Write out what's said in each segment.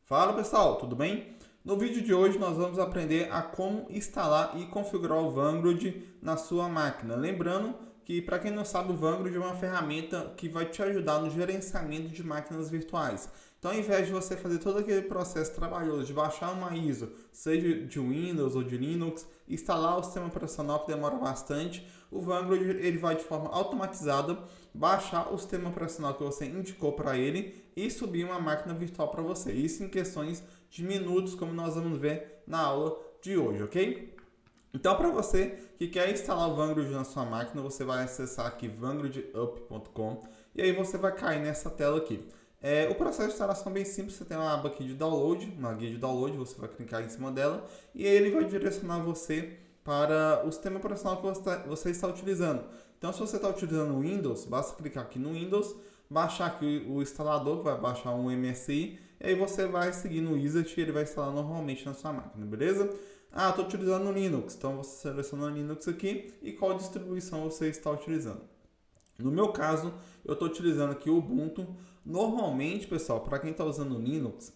Fala pessoal, tudo bem? No vídeo de hoje nós vamos aprender a como instalar e configurar o Vanguard na sua máquina. Lembrando que, para quem não sabe, o Vanguard é uma ferramenta que vai te ajudar no gerenciamento de máquinas virtuais. Então, ao invés de você fazer todo aquele processo trabalhoso de baixar uma ISO, seja de Windows ou de Linux, instalar o sistema operacional que demora bastante, o Vanguard ele vai de forma automatizada baixar o sistema operacional que você indicou para ele e subir uma máquina virtual para você. Isso em questões de minutos, como nós vamos ver na aula de hoje, ok? Então, para você que quer instalar o Vanguard na sua máquina, você vai acessar aqui vanguardup.com e aí você vai cair nessa tela aqui. O processo de instalação é bem simples, você tem uma aba aqui de download, uma guia de download, você vai clicar em cima dela e aí ele vai direcionar você para o sistema operacional que você está utilizando. Então, se você está utilizando o Windows, basta clicar aqui no Windows, baixar aqui o instalador, que vai baixar um MSI, e aí você vai seguir no Wizard e ele vai instalar normalmente na sua máquina, beleza? Estou utilizando o Linux, então você seleciona o Linux aqui e qual distribuição você está utilizando. No meu caso, eu estou utilizando aqui o Ubuntu. Normalmente, pessoal, para quem está usando o Linux,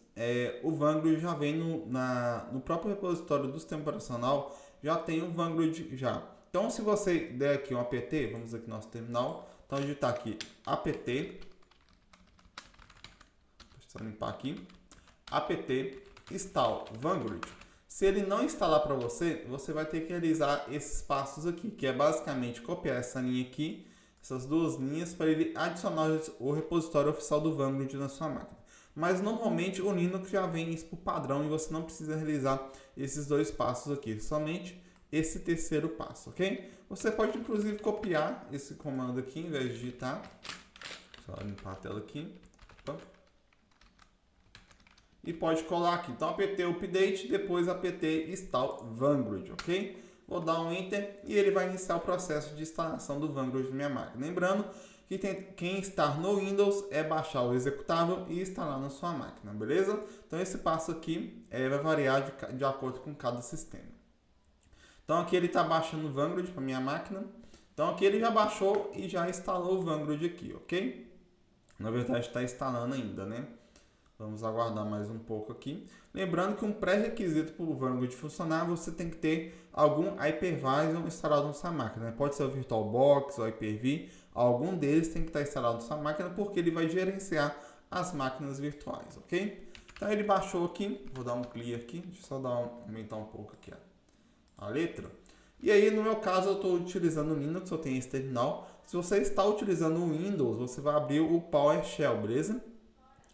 o Vanguard já vem no próprio repositório do sistema operacional, já tem o Vanguard já. Então, se você der aqui um apt, vamos aqui no nosso terminal, então digitar aqui apt, deixa eu limpar aqui, apt install Vanguard. Se ele não instalar para você, você vai ter que realizar esses passos aqui, que é basicamente copiar essa linha aqui, essas duas linhas, para ele adicionar o repositório oficial do Vanguard na sua máquina. Mas normalmente o Linux já vem isso por padrão e você não precisa realizar esses dois passos aqui, somente esse terceiro passo, ok? Você pode inclusive copiar esse comando aqui em vez de digitar. Só limpar a tela aqui. Opa. E pode colar aqui. Então, apt update, depois apt install Vanguard, ok? Vou dar um enter e ele vai iniciar o processo de instalação do Vanguard na minha máquina. Lembrando que quem está no Windows é baixar o executável e instalar na sua máquina, beleza? Então, esse passo aqui vai variar de acordo com cada sistema. Então, aqui ele está baixando o Vanguard para minha máquina. Então, aqui ele já baixou e já instalou o Vanguard aqui, ok? Na verdade, está instalando ainda, né? Vamos aguardar mais um pouco aqui. Lembrando que um pré-requisito para o Vanguard funcionar, você tem que ter algum hypervisor instalado na sua máquina. Né? Pode ser o VirtualBox ou Hyper-V, algum deles tem que estar instalado na sua máquina porque ele vai gerenciar as máquinas virtuais, ok? Então ele baixou aqui, vou dar um clear aqui, deixa eu só aumentar um pouco aqui a letra. E aí no meu caso eu estou utilizando o Linux, eu tenho esse terminal. Se você está utilizando o Windows, você vai abrir o PowerShell, beleza?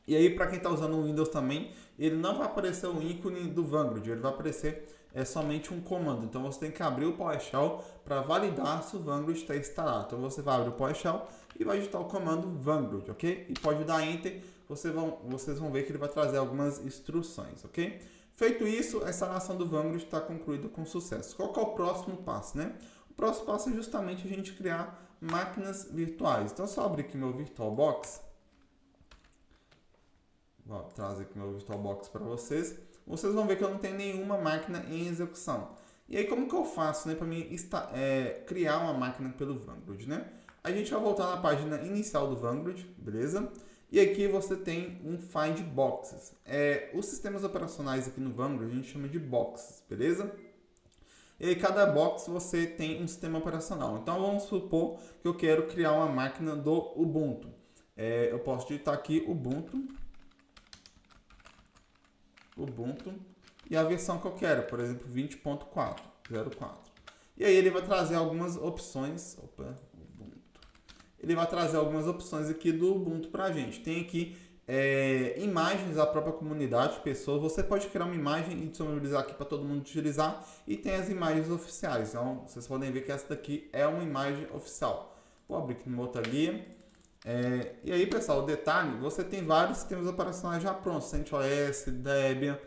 E aí, para quem está usando o Windows também, ele não vai aparecer o ícone do Vanguard, ele vai aparecer somente um comando. Então, você tem que abrir o PowerShell para validar se o Vanguard está instalado. Então, você vai abrir o PowerShell e vai digitar o comando Vanguard, ok? E pode dar Enter, vocês vão ver que ele vai trazer algumas instruções, ok? Feito isso, a instalação do Vanguard está concluída com sucesso. Qual que é o próximo passo, né? O próximo passo é justamente a gente criar máquinas virtuais. Então, só abrir aqui meu VirtualBox. Vou trazer aqui meu VirtualBox para vocês. Vocês vão ver que eu não tenho nenhuma máquina em execução. E aí, como que eu faço, né, para mim criar uma máquina pelo Vanguard, né? A gente vai voltar na página inicial do Vanguard, beleza? E aqui você tem um Find Boxes. Os sistemas operacionais aqui no Vanguard a gente chama de boxes, beleza? E aí, cada box você tem um sistema operacional. Então, vamos supor que eu quero criar uma máquina do Ubuntu. Eu posso digitar aqui Ubuntu e a versão que eu quero, por exemplo, 20.4.04. E aí ele vai trazer algumas opções, ele vai trazer algumas opções aqui do Ubuntu para a gente. Tem aqui imagens da própria comunidade, pessoas. Você pode criar uma imagem e disponibilizar aqui para todo mundo utilizar. E tem as imagens oficiais. Então, vocês podem ver que essa daqui é uma imagem oficial. Vou abrir aqui numa outra guia. E aí, pessoal, o detalhe, você tem vários sistemas operacionais já prontos, CentOS, Debian.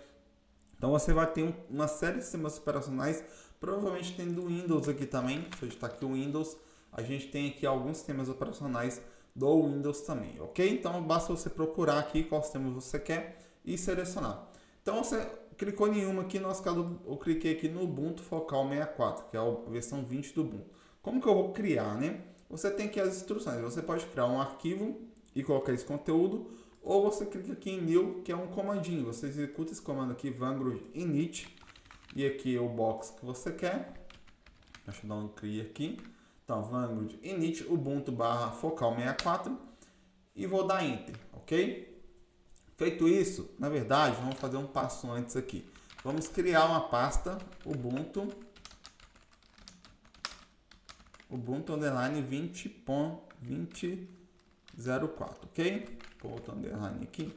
Então, você vai ter uma série de sistemas operacionais, provavelmente tem do Windows aqui também. Se eu digitar aqui o Windows, a gente tem aqui alguns sistemas operacionais do Windows também, ok? Então, basta você procurar aqui qual sistema você quer e selecionar. Então, você clicou em uma aqui, no nosso caso, eu cliquei aqui no Ubuntu Focal 64, que é a versão 20 do Ubuntu. Como que eu vou criar, né? Você tem aqui as instruções. Você pode criar um arquivo e colocar esse conteúdo, ou você clica aqui em New, que é um comandinho. Você executa esse comando aqui, Vanguard init, e aqui é o box que você quer. Deixa eu dar um clear aqui. Então, Vanguard init ubuntu /focal 64 e vou dar enter, ok? Feito isso, na verdade, vamos fazer um passo antes aqui. Vamos criar uma pasta ubuntu underline 20.2004, ok? Ponto underline aqui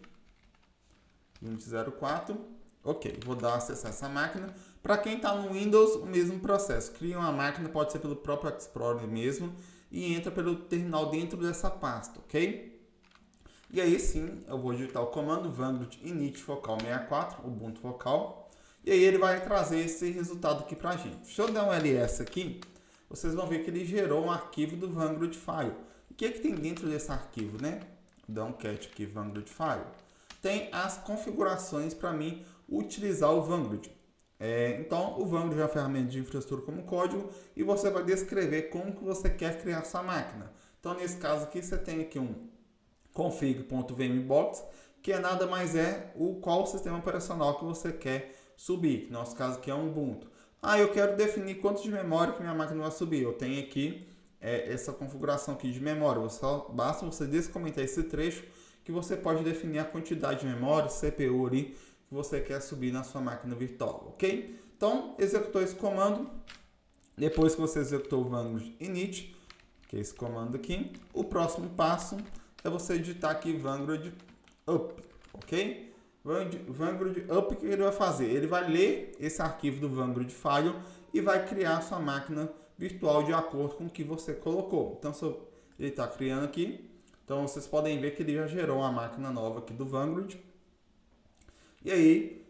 2004, ok. Vou dar acesso a essa máquina. Para quem está no Windows, o mesmo processo. Cria uma máquina, pode ser pelo próprio Explorer mesmo, e entra pelo terminal dentro dessa pasta, ok? E aí sim, eu vou digitar o comando Vanguard init focal 64, ubuntu focal, e aí ele vai trazer esse resultado aqui para a gente. Deixa eu dar um ls aqui, vocês vão ver que ele gerou um arquivo do Vanguard File. O que é que tem dentro desse arquivo, né? Vou dar um cat aqui, Vanguard File. Tem as configurações para mim utilizar o Vanguard. Então, o Vanguard é uma ferramenta de infraestrutura como código e você vai descrever como que você quer criar sua máquina. Então, nesse caso aqui, você tem aqui um config.vmbox, que nada mais é qual sistema operacional que você quer subir. No nosso caso aqui é um Ubuntu. Eu quero definir quanto de memória que minha máquina vai subir. Eu tenho aqui essa configuração aqui de memória. Basta você descomentar esse trecho que você pode definir a quantidade de memória, CPU ali, que você quer subir na sua máquina virtual, ok? Então, executou esse comando. Depois que você executou o Vanguard init, que é esse comando aqui, o próximo passo é você digitar aqui Vanguard up, ok? Vanguard up, o que ele vai fazer? Ele vai ler esse arquivo do Vanguard File e vai criar a sua máquina virtual de acordo com o que você colocou. Então, ele está criando aqui. Então, vocês podem ver que ele já gerou uma máquina nova aqui do Vanguard. E aí,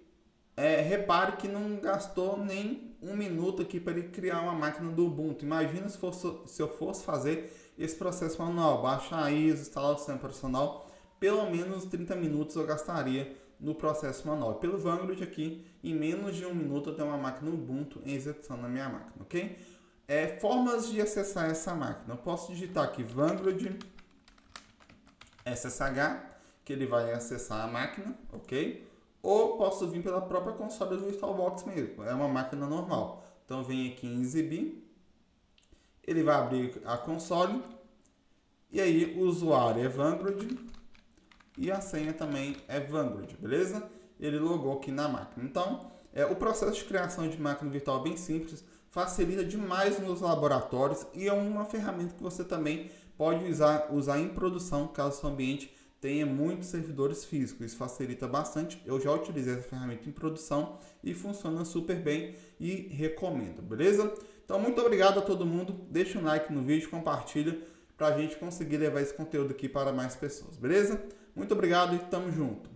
repare que não gastou nem um minuto aqui para ele criar uma máquina do Ubuntu. Imagina se eu fosse fazer esse processo manual, baixar a ISO, instalar o sistema operacional, pelo menos 30 minutos eu gastaria no processo manual. Pelo Vanguard aqui, em menos de um minuto eu tenho uma máquina Ubuntu em execução na minha máquina, ok? Formas de acessar essa máquina. Eu posso digitar aqui Vanguard SSH, que ele vai acessar a máquina, ok? Ou posso vir pela própria console do VirtualBox mesmo, é uma máquina normal. Então vem aqui em exibir, ele vai abrir a console, e aí o usuário é Vanguard, e a senha também é Vanguard, beleza? Ele logou aqui na máquina. Então, o processo de criação de máquina virtual é bem simples, facilita demais nos laboratórios e é uma ferramenta que você também pode usar em produção, caso seu ambiente tenha muitos servidores físicos. Isso facilita bastante. Eu já utilizei essa ferramenta em produção e funciona super bem e recomendo, beleza? Então, muito obrigado a todo mundo. Deixa um like no vídeo, compartilha para a gente conseguir levar esse conteúdo aqui para mais pessoas, beleza? Muito obrigado e tamo junto.